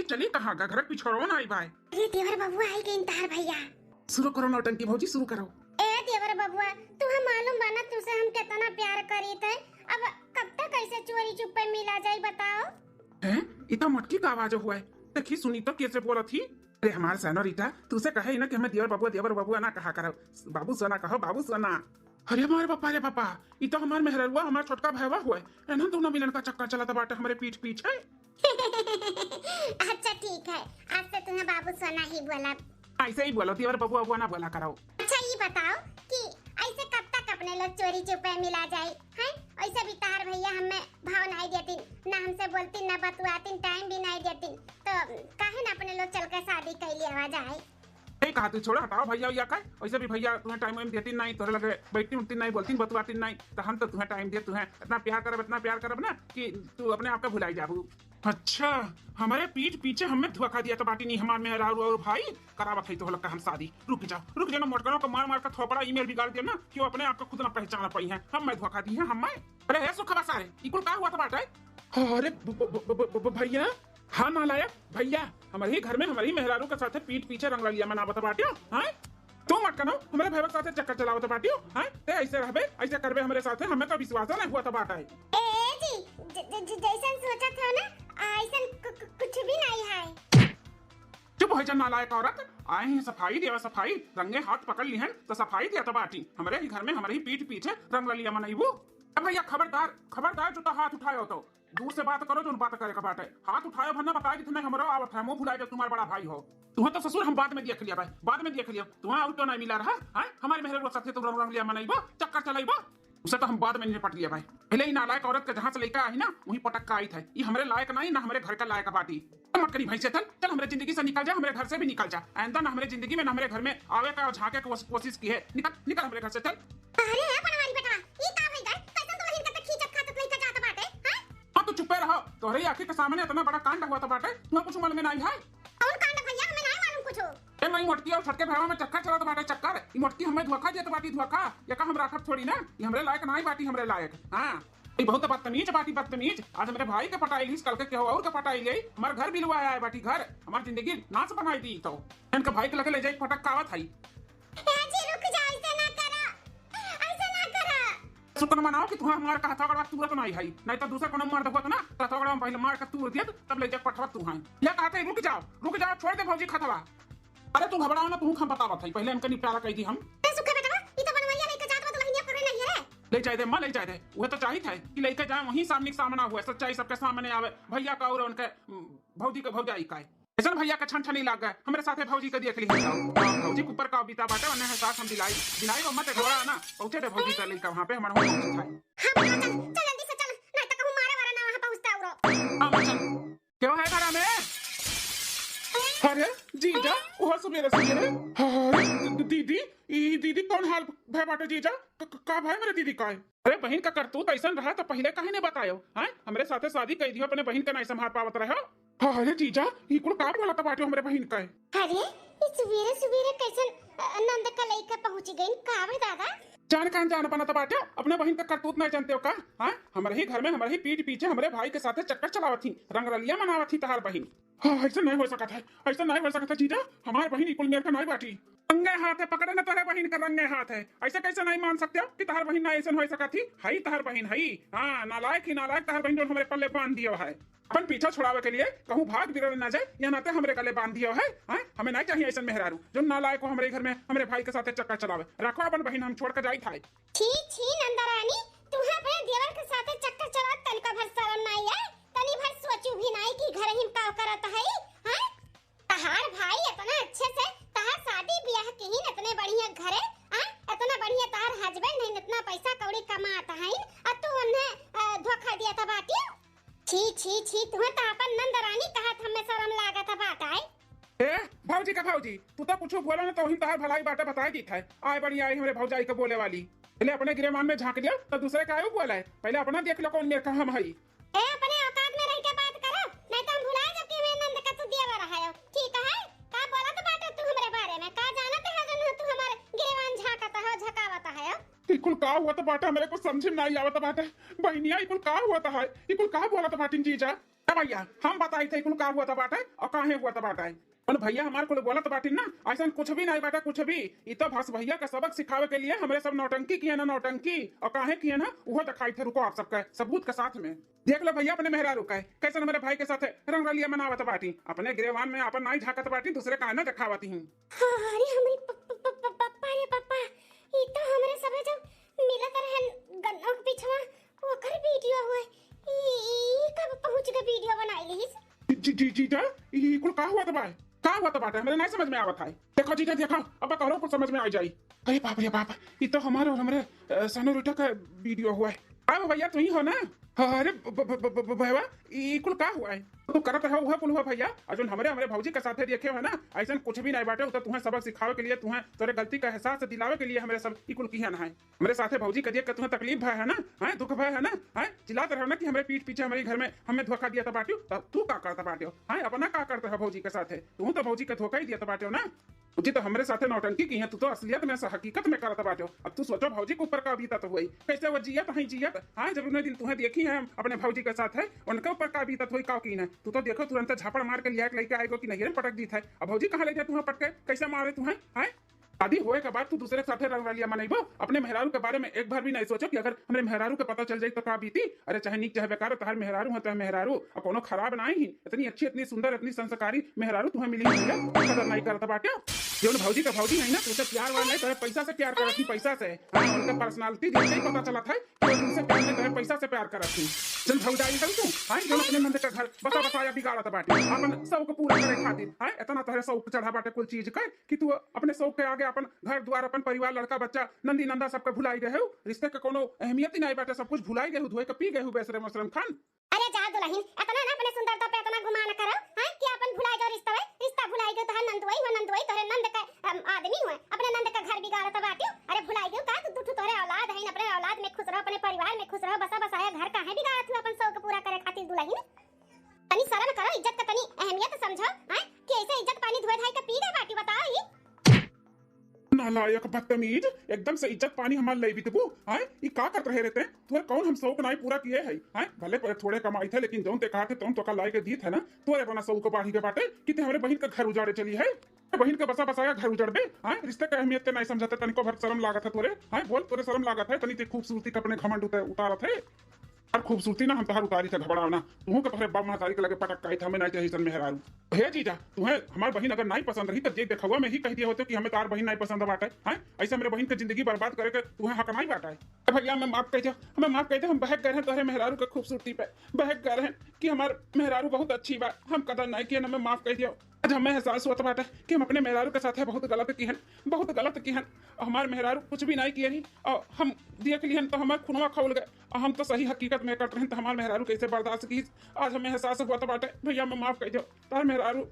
चली कहाँ का घर पिछड़ो ना आई भाई। अरे देवर बबुआ आई गई तार भैया। शुरू करो नौटंकी भौजी शुरू करो। ए देवर बबुआ तुम्हें मालूम बना तुझसे हम कितना प्यार करी थे, अब कब तक ऐसे चोरी चुपे मिला जाए बताओ। हैं इतना मटकी का आवाज हुआ है, देखी सुनी तो कैसे बोला थी। अरे हमारे सैनोरिटा तुझसे कहे ना कि हमें देवर बबुआ ना कहा करो, बाबू सोना कहो बाबू सोना। अरे हमारे पापा ये तो हमारे मेहररुआ हमारा छोटका भैया हुआ है ना, दोनों मिलन का चक्कर चला था बाटे हमारे पीठ पीछे। अच्छा ठीक है, आज से तुम्हें बाबू सोना ही बोला। ऐसे ही बोलो, देवर बबुआ ना बोला करो। अच्छा ये बताओ कि ऐसे कब तक अपने लोग चोरी चुपे मिला जाए हैं? ऐसे भी तार भैया हमें भाव नहीं देती, ना हमसे बोलती ना बतुआती, टाइम भी नहीं देती, तो काहे ना अपने लोग चल के शादी कर लिया जाए। कहा तू छोड़ो हटाओ भैया का, वैसे भी भैया तुम्हें टाइम देती नहीं, तोरे लगे बैठती उठती नहीं, बोलती बतुआती नहीं, तो हम तो तुम्हें टाइम दे, तुम्हें इतना प्यार करब ना कि तू अपने आप का भुलाई जाबू। अच्छा हमारे पीठ पीछे हमें धोखा दिया तो बाटी नहीं हमारे में और भाई करावा थी तो हम शादी। रुक जाओ ना, मोटकरों को मार का थोपड़ा ईमेल बिगाड़ दिया ना कि वो अपने आप को खुद ना पहचान पाई है, हम मैं धोखा दी है हमें। अरे है सुखबा सारे इकुल का हुआ था बाटे। अरे भैया हाँ नालायक भैया, हमारे ही घर में हमारी मेहरारू के साथ पीठ पीछे रंग लिया मना बता बाटियो। हाँ तुम मत करो हमारे भाई के साथ चक्कर चलाओ तो बाटियो। हाँ ते ऐसे रहबे ऐसे करबे हमारे साथ, हमें तो विश्वास नहीं हुआ था बाटा है। ए जी जैसन सोचा था ना ऐसन कुछ भी नहीं है। चुप हो जा नालायक औरत, आए हैं सफाई दिया, सफाई रंगे हाथ पकड़ ली है तो सफाई दिया तो बाटी हमारे ही घर में हमारे ही पीठ पीछे रंग लिया मनाइबू। अब भैया खबरदार जो तो हाथ उठाए हो तो दूर से बात करो, जो बात करे का बात है, हाथ उठाए भरना बताया कि तुम्हें हमारा आवत है, मुंह फुलाए जब तुम्हारा बड़ा भाई हो। तुम्हें तो ससुर हम बाद में देख लिया भाई, बाद में देख लिया, तुम्हें और क्यों नहीं मिला रहा है? हमारे मेहर लोग साथ तुम रंग लिया मनाइबा चक्कर चलाइबा, उसे तो हम बाद में निपट लिया भाई। पहले ही नालायक औरत के जहाँ से लेकर आई ना वही पटक का आई था, ये हमारे लायक नहीं ना हमारे घर का लायक बाटी। मत करी भाई से, चल हमारे जिंदगी से निकल जा, हमारे घर से भी निकल जा, आइंदा ना हमारे जिंदगी में ना हमारे घर में आवे का और झांके की कोशिश की है, निकल हमारे घर से चल। तू चुपे रहो, तोहरे आंखें के सामने इतना बड़ा कांड हुआ था बाटे, तुम्हें कुछ मालूम नहीं है? कौन कांड भैया, हमें नहीं मालूम कुछ। ए नहीं मोटकी और छटके भैया में चक्कर चला तो बाटे चक्कर, ये मोटकी हमें धोखा दिया तो बाटी धोखा, ये का हम राखत थोड़ी ना, ये हमरे लायक नहीं बाटी हमरे लायक। हां ये बहुत बदतमीज बाटी बदतमीज, आज मेरे भाई के पटाई ली, कल के क्या और के पटाई गई, हमारे घर भी लुआया है बाटी, घर हमारी जिंदगी नाच बनाई दी, तो इनका भाई के लगे ले जाए फटक कावत है। सुकन मनाओ कि तुम्हारा मार का हथौड़ा तुरंत नहीं है, नहीं तो दूसरा कोनो मार दबो तो ना हथौड़ा में पहले मार का तूर दिया तब ले जा पठवा तू है। या कहते रुक जाओ छोड़ दे भौजी खतवा। अरे तू घबराओ ना, तू हम बतावत है, पहले हमके निपटारा कह दी हम। ए सुखे बेटा ई तो बनवैया लेके जात बा तो लहनिया करे नहीं है, ले जाए दे मां ले जाए दे, वो तो चाहिए था कि लेके जाए वहीं सामने हुआ, सच्चाई सबके सामने आवे, भैया का और उनके भौजी का भौजाई का ऐसा भैया का छन छनी लग गए हमारे साथ भौजी का देख ली भौजी के ऊपर का बीता बाटे वरना है साथ हम दिलाई वो मत घबरा ना, पहुंचे थे भौजी का लेकर वहां पे हमारा हो पहुंची था। हां चल जल्दी से चल नहीं तो कहूं मारे वाला ना वहां पहुंचता औरो। हां चल क्यों है घर में? अरे जीजा वो सवेरे अरे दीदी कौन हाल भय बाटे जीजा का भाई मेरे दीदी का है? अरे बहन का करतूत ऐसा रहा तो पहले काहे ने बतायो हैं? हमरे साथे शादी कर दियो, अपने बहन का नहीं संभाल पावत रहे हो। अरे जीजा ई कुल का बोला था बाटे हमरे बहन का है? अरे ई सवेरे कैसन नंद का लइका पहुंच गई का भाई दादा? जान पाना था बाटे, अपने बहन का करतूत नहीं जानते हो का? हाँ हमारे ही घर में हमारे ही पीठ पीछे हमारे भाई के साथ चक्कर चलावत थी, रंग रलिया मनावत थी तहार बहन। ऐसा नहीं हो सका था, ऐसा नहीं हो सका था जीजा, हमारे बहन इकुल मेरे का नहीं बाटी, रंगे हाथ है पकड़े ना तोरे बहन का रंगे हाथ है, ऐसे कैसे नहीं मान सकते हो कि तहार बहन ना ऐसा हो सका थी? हई तहार बहन हई, हाँ नालायक ही नालायक तहार बहन जो हमारे पल्ले बांध दियो है, अपन पीछा छुड़ावे के लिए कहूँ भाग बिगड़ ना जाए या नाते हमरे गले बांध दियो है। हाँ हमें नहीं चाहिए ऐसा मेहरारू जो नालायक को हमारे घर में हमारे भाई के साथ चक्कर चलावे, रखो अपन बहन हम छोड़ कर जाई था। छी नंदरानी तुम्हें अपने देवर के साथ चक्कर चला तनिका भर शर्म नहीं है, तनी भर सोचू भी नहीं कि घर ही का करत है। हां तहार भाई इतना अच्छे से तहार शादी ब्याह के ही इतने बढ़िया घरे, हां इतना बढ़िया तहार हस्बैंड है, इतना पैसा कौड़ी कमाता है और तू उन्हें धोखा दिया था बाटी। छी तुम्हें तो अपन नंदरानी कहा था, हमें शर्म लागा था बात है। ए भौजी का भौजी तू तो कुछ बोला ना तो ही तहार भलाई बाटे बताई दी था, आए बड़ी आई हमारे भौजाई को बोले वाली, पहले अपने गिरेमान में झांक दिया तो दूसरे का आयो बोला है, पहले अपना देख लो कौन मेरे का हम हई। ए अपने औकात में रह के बात करो, नहीं तो हम भुला जब कि मैं नंद का तू दिया रहा है। ठीक है का बोला तो बात तू हमारे बारे में का जानत है जन तू हमारे गिरेवान झांकता है झकावता है। इकुल का हुआ तो बाटा मेरे को समझ में नहीं आवत बाटे, बहनिया इकुल का हुआ तो है, इकुल का बोला तो बाटिन जीजा। भैया हम बताई थे कुल का हुआ था बाटे और काहे हुआ था बाटे और भैया हमारे को बोला तो बाटी ना ऐसा कुछ भी नहीं बाटा कुछ भी ये तो बस भैया का सबक सिखावे के लिए हमारे सब नौटंकी किए ना नौटंकी और काहे किए ना वो दिखाई थे रुको आप सबका सबूत के साथ में देख लो भैया अपने मेहरारू का कैसे हमारे भाई के साथ रंग रलिया मनावत बाटी अपने गिरेवान में अपन नहीं झाकत बाटी दूसरे का ना दिखावती हूँ। अरे हमारी पप्पा रे पप्पा ये तो हमरे सब जब मिलत रहन गन्नों के पीछवा ओकर वीडियो हुए ई कब पहुंच के वीडियो बनाई ली जी जी जी ये कुल का हुआ था भाई का हुआ था बाटे हमें नहीं समझ में आवत है देखो जीजा देखो अब करो कुछ समझ में आ जाई अरे बाप रे बाप ये तो हमारे और हमारे सनो रूटा का वीडियो हुआ है अब भैया तू ही हो ना अरे भैया ये कुल का हुआ है तो करत है वह कुल हुआ भैया और जो हमारे भौजी के साथ देखे हो ना ऐसा कुछ भी नहीं बाटे तो तुम्हें सबक सिखावे के लिए तुम्हें तोरे गलती का एहसास दिलावे के लिए हमारे सब ई कुल किया ना है हमारे साथे भौजी के देख के तुम्हें तकलीफ भय है ना है दुख भय है ना है चिल्लाते रहो ना कि हमारे पीठ पीछे हमारे घर में हमें धोखा दिया था बाटियो तब तू का करता बाटियो है अपना का करता है भौजी के साथ तू तो भौजी का धोखा ही दिया था बाटियो ना तुझे तो हमारे साथ नौटंकी की है तू तो असलियत में हकीकत में करता बाटो अब तू सोचो भौजी के ऊपर का बीता तो हुई कैसे वो जियत है जियत हाँ जब उन्हें दिन तुम्हें देखी है अपने भौजी के साथ है उनके ऊपर का बीता हुई का की है तू तो देखो तुरंत झापड़ मार के लिया लेके आएगो कि नहीं पटक दी था अब भौजी कहाँ ले जाए तुम्हें पटके कैसे मारे तुम्हें है शादी होए के बाद तू दूसरे के साथ रंग रलिया मनाइबो अपने मेहरारू के बारे में एक बार भी नहीं सोचो कि अगर हमारे मेहरारू के पता चल जाए तो का बीती अरे चाहे नीक चाहे बेकार तुम्हारे मेहरारू है तो मेहरारू और कोनो खराब नहीं ही इतनी अच्छी इतनी सुंदर इतनी संस्कारी मेहरारू तुम्हें मिली है कदर नहीं करता बाटे जो भौजी का भौजी नहीं ना तुझसे प्यार वाला नहीं तो पैसा से प्यार करती पैसा से उनका पर्सनालिटी देख के पता चला था कि तुमसे प्यार नहीं तो पैसा से प्यार करती जन भौजाई कर तू हां जो अपने नंद का घर बसा बसाया बिगाड़त बाटे अपन शौक पूरा करे खातिर हां इतना तोहरे शौक चढ़ा बाटे कुल चीज का कि तू अपने शौक के आगे अपन घर द्वार अपन परिवार लड़का बच्चा नंदी नंदा सबके भुलाई गए हो रिश्ते के कोनो अहमियत ही नहीं बाटे सब कुछ भुलाई गए हो धोए के पी गए हो बेसरे मसरम खान अरे जा दुल्हन इतना ना अपने सुंदरता पे इतना गुमान करो हां कि अपन भुलाई गए रिश्ता भुलाई गए तो नंदुई तोरे नंद का आदमी हुए अपने नंद का घर बिगाड़त बाटियो अरे भुलाई गए का तू तोरे औलाद है अपने औलाद में खुश रहो अपने परिवार में खुश रहो बसा बसाया घर का है बिगाड़त हुआ अपन शौक पूरा करे खातिर दुल्हन तनी शर्म करो इज्जत का तनी अहमियत समझो हां कि ऐसे इज्जत पानी धोए धाई के पी गए बाटी बताओ ये नालायक बदतमीज एकदम से इज्जत पानी हमारे ले भी तबू हां ये का करते रहे रहते तोरे कौन हम शौक नहीं पूरा किए है हां भले पर थोड़े कमाई थे लेकिन जोन ते कहा थे तुम तो का लाई के दी थे ना तोरे बना शौक को बाढ़ी के बाटे कि ते हमारे बहन का घर उजाड़े चली है बहन का बसा बसाया घर उजड़ बे हां रिश्ते का अहमियत नहीं समझते तनिको भर शर्म लागत है तोरे हां बोल तोरे शर्म लागत है तनी ते खूबसूरती का अपने घमंड उतारत है और खूबसूरती ना हम तहार उतारी थे घबरावना तू के पहले बाप महतारी के लगे पटक काई हमें नहीं चाहिए सन मेहरारू हे जीजा तुम्हें हमार बहन अगर नहीं पसंद रही तो जे देखवा में ही कह दिया होते कि हमें तार बहन नहीं पसंद बाटे हैं ऐसे मेरे बहन की जिंदगी बर्बाद करे के तुम्हें हक नहीं बाटा है भैया मैं माफ कह दो हमें माफ कह दो हम बहक गए हैं तोहरे मेहरारू के खूबसूरती पे बहक गए हैं कि हमार मेहरारू बहुत अच्छी बा हम कदर नहीं किए ना मैं माफ कह दियो आज हमें एहसास हुआ बाटे कि हम अपने मेहरारू के साथ बहुत गलत की हैं हमारे मेहरारू कुछ भी नहीं किए और हम देख लिए तो हमारे खुनवा खोल गए और हम तो सही हकीकत में करते हैं तो हमारे मेहरारू कैसे बर्दाश्त की आज हमें एहसास हुआ बाटे भैया मैं माफ कर दो तार मेहरारू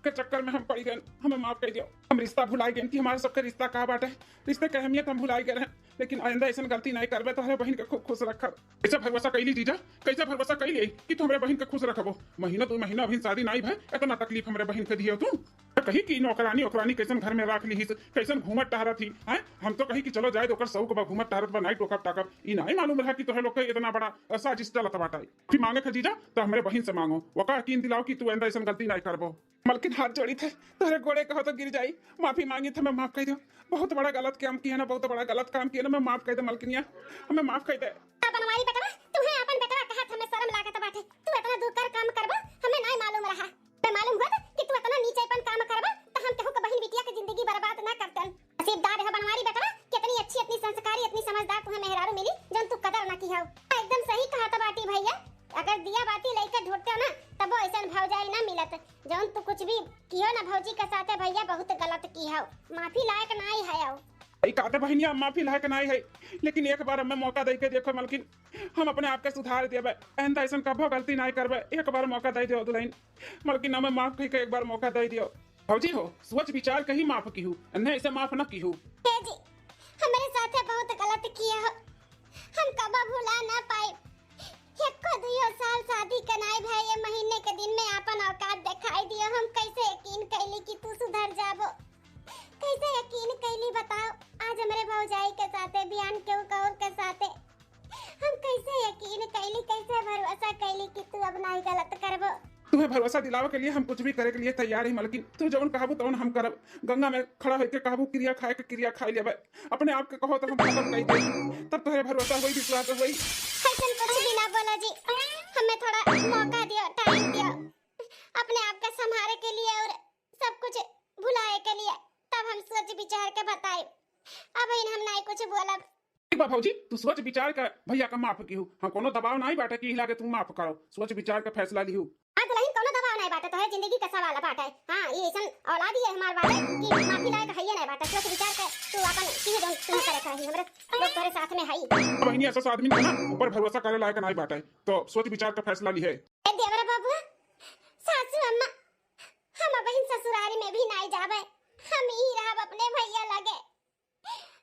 के चक्कर में हम पड़ गए हमें माफ कर दियो हम रिश्ता भुलाई गए कि हमारे सबके रिश्ता कहा बाटे रिश्ते की अहमियत हम भुलाई गए हैं लेकिन आइंदा ऐसा गलती नहीं करबे तो हमारे बहन के खूब खुश रखब कैसे भरोसा कैली जीजा कैसे भरोसा कैली कि तू हमारे बहन के खुश रखबो महीना 2 महीना अभी शादी नहीं भाई इतना तकलीफ हमारे बहन के दियो तू कही कि नौकरानी कैसन घर में रख ली कैसन घूमत टहरत थी हैं हम तो कही कि चलो जाए तो शौक बा घूमत टहरत बा नाइट टोकब टाकब ई नहीं मालूम रहा कि तोहरे लोग के इतना बड़ा साजिश चलत बाटा फिर मांगे थे जीजा तो हमारे बहन से मांगो वका यकीन दिलाओ कि तू ऐसा गलती नहीं करबो मलकिन हाथ जोड़ी थे तोहरे गोड़े कहो तो गिर जाई माफी मांगी थे मैं माफ कर दो बहुत बड़ा गलत काम किया ना बहुत बड़ा गलत काम किया ना मैं माफ कर दे मलकिनिया हमें माफ कर दे बनवाई बेटा तुम्हें अपन बेटा कहा हमें शर्म लागत बाटे तू इतना दूर कर काम करबा हमें नहीं मालूम रहा मैं मालूम हुआ कि तू इतना नीचेपन काम करबा तो हम केहू के बहन बिटिया की जिंदगी बर्बाद ना करतन नसीबदार है बनवारी बेटा कितनी अच्छी इतनी संस्कारी इतनी समझदार तुम्हें मेहरारू मिली जन तू कदर ना की हो एकदम सही कहा था बाटी भैया अगर दिया बाती लेकर ढूंढते हो ना तब वो ऐसा भौजाई ना मिलत जौन तू कुछ भी कियो ना भौजी के साथ भैया बहुत गलत की हो माफी लायक नहीं है आई कहते बहनिया माफी लायक नहीं है लेकिन एक बार हमें मौका दे के देखो मलकिन हम अपने आप के सुधार देबे एंदा ऐसा कभो गलती नहीं करबे एक बार मौका दे दियो दुल्हन मलकिन हमें माफ कह के एक बार मौका दे दियो भौजी हो सोच विचार कहीं माफ की हूँ अन्य ऐसे माफ न की हूँ जी हमारे साथ बहुत गलत किया हो हम कबा भुला ना पाए एको 2 साल शादी कनाई भाई ये महीने के दिन में अपन औकात दिखाई दियो हम कैसे यकीन कैली कि तू सुधर जाबो कैसे यकीन कैली बताओ आज हमारे भौजाई के साथे बयान क्यों कौर के साथे हम कैसे यकीन कैली कैसे भरोसा कैली कि तू अब नहीं गलत कर तुम्हें भरोसा दिलावे के लिए हम कुछ भी करे के लिए तैयार ही, लेकिन तू जौन कहबू तौन हम करब। गंगा में खड़ा होके कहबू क्रिया खाए के क्रिया खाई लेबे, अपने आप के कहो तो हम खत्म कर दे, तब तोहरे भरोसा होई, विश्वास होई। ऐसन कुछ भी ना बोला जी, हमें थोड़ा मौका दियो, टाइम दियो अपने आप का संभाले के लिए और सब कुछ भुलाए के लिए, तब हम सोच विचार के बताए। अब इन हम नहीं कुछ बोलब। ठीक बा भौजी, तू सोच विचार का भैया का माफ की हूँ, हम कोनो दबाव नहीं बाटे कि हिला के तू माफ करो, सोच विचार का फैसला ली हूँ। हाँ दुल्हन कोनो दबाव नहीं बाटे, तो है जिंदगी का सवाल बाटे। हाँ ये ऐसन औलाद ही है हमार बाटे कि माफी लायक है नहीं बाटे। सोच विचार के तू अपन चीज जोन तुम करे करही, हमरे लोग तोरे साथ में हई। बहनी ऐसा आदमी को ना ऊपर भरोसा करे लायक नहीं बाटे, तो सोच विचार का फैसला ली है। ए देवरा बाबू, सासू अम्मा, हम बहन ससुरारी में भी नहीं जावे, हम ही रहब अपने भैया लगे।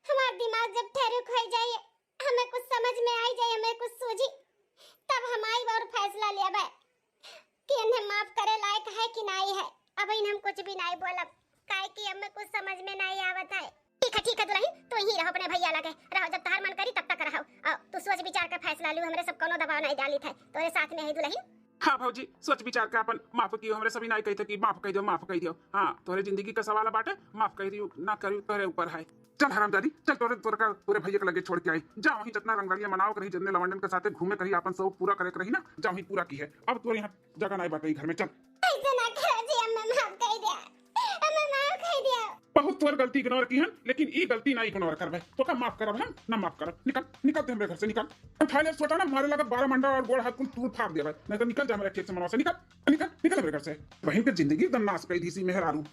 हमार दिमाग जब ठहरुक हो जाए, हमें कुछ समझ में आई जाए, हमें कुछ सूझी, तब हम आई और फैसला लेबे कि इन्हें माफ करे लायक है कि नहीं है। अब इन हम कुछ भी नहीं बोलब, काहे कि हमें कुछ समझ में नहीं आवत है। ठीक है दुल्हन, तू ही रहो अपने भैया लगे, रहो जब तहार मन करी तब तक रहो। और तू सोच विचार का फैसला लियो, हमरे सब कोनो दबाव नहीं डाली थे, तोरे साथ में है दुल्हन। हाँ भौजी, सोच विचार का अपन माफ कियो, हमरे सभी नहीं कहते कि माफ कह दियो, माफ कह दियो। हाँ तोरे जिंदगी का सवाल बाटे, माफ कह दियो ना करियो तोरे ऊपर है। चल हरामजादी, चल तोरे भैया के लगे छोड़ के आई, जा वहीं जितना रंगलिया मनाओ करी, जितने लवंडन के साथे घूमे करी, अपन सब पूरा करे रही ना, जा वहीं पूरा की है। अब तोरे यहाँ जगह नहीं बाटे घर में, चल। ऐसे ना करो जी, हमें माफ कर दिया, हमें माफ कर दिया। बहुत तोर गलती इग्नोर की है, लेकिन ई गलती ना इग्नोर करबे, तो का माफ करब हम ना माफ करब। निकल निकल दे हमरे घर से, निकल। उठा ले सोटा ना मारे लगा 12 मंडा और गोड़ हाथ कुल तूर फाड़ देबे, नहीं तो निकल जा मेरे खेत से, मनवा से निकल निकल निकल मेरे घर से। बहन के जिंदगी एकदम नाश कर दी सी मेहरारू।